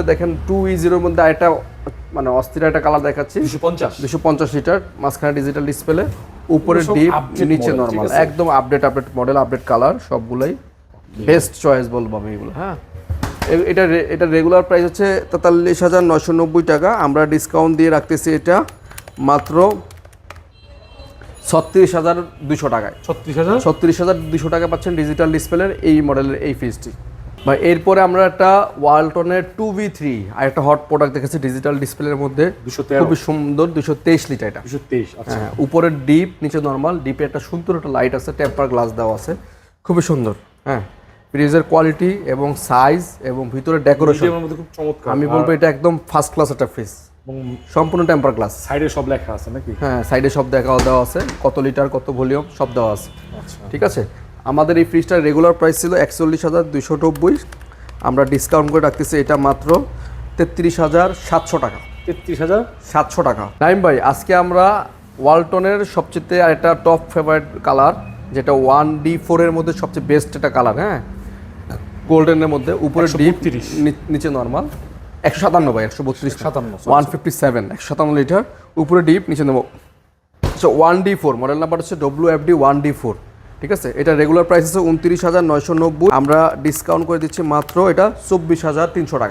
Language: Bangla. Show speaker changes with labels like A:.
A: দেখেন 2E0 এর মধ্যে একটা মানে অস্থির একটা কালার দেখাচ্ছি 250 লিটার, মাঝখানে ডিজিটাল ডিসপ্লে, উপরে ডিপ, নিচে নরমাল, একদম আপডেট মডেল, আপডেট কালার, সবগুলাই বেস্ট চয়েস বলবো আমি এগুলো। হ্যাঁ, এটা রেগুলার প্রাইস হচ্ছে 43,990 টাকা, আমরা ডিসকাউন্ট দিয়ে রাখতেছি এটা মাত্র 36,200 টাকায়। 36,200 টাকা পাচ্ছেন ডিজিটাল ডিসপ্লের এই মডেলের এই ফ্রিজটি। বা এরপরে আমরা একটা ওয়ালটনের 2V3 আর একটা হট প্রোডাক্ট দেখেছি ডিজিটাল ডিসপ্লের মধ্যে, খুবই সুন্দর, 223 লিটার এটা।
B: 223, আচ্ছা।
A: হ্যাঁ, উপরে ডিপ, নিচে নরমাল, ডিপে একটা সুন্দর একটা লাইট আছে, টেম্পার গ্লাস দেওয়া আছে, খুবই সুন্দর। হ্যাঁ, ফ্রিজের কোয়ালিটি এবং সাইজ এবং ভিতরে ডেকোরেশন
B: খুব চমৎকার।
A: আমি বলবো এটা একদম ফার্স্ট ক্লাস একটা ফ্রিজ, সম্পূর্ণ টেম্পার গ্লাস।
B: সাইডে সব লেখা আছে নাকি?
A: হ্যাঁ, সাইডে সব দেওয়া আছে, কত লিটার, কত ভলিউম সব দেওয়া আছে।
B: আচ্ছা,
A: ঠিক আছে। আমাদের এই ফ্রিজটার রেগুলার প্রাইস ছিল 41,290, আমরা ডিসকাউন্ট করে রাখতেছি এটা মাত্র 33,700 টাকা।
B: 33,700
A: টাকা। নাইম ভাই, আজকে আমরা ওয়ালটনের সবচেয়ে একটা টপ ফেভারিট কালার, যেটা 1D4 এর মধ্যে সবচেয়ে বেস্ট একটা কালার। হ্যাঁ, গোল্ডেনের মধ্যে, উপরে ডিপ, নিচে নরমাল, 157 ভাই, 132, 157, 157 লিটার, উপরে ডিপ, নিচে নেব। আচ্ছা, 1D4 মডেল নাম্বার হচ্ছে WFD 1D4। ঠিক আছে, এটা রেগুলার প্রাইস আছে 29,990, আমরা ডিসকাউন্ট করে দিচ্ছি মাত্র এটা 24,300 টাকায়।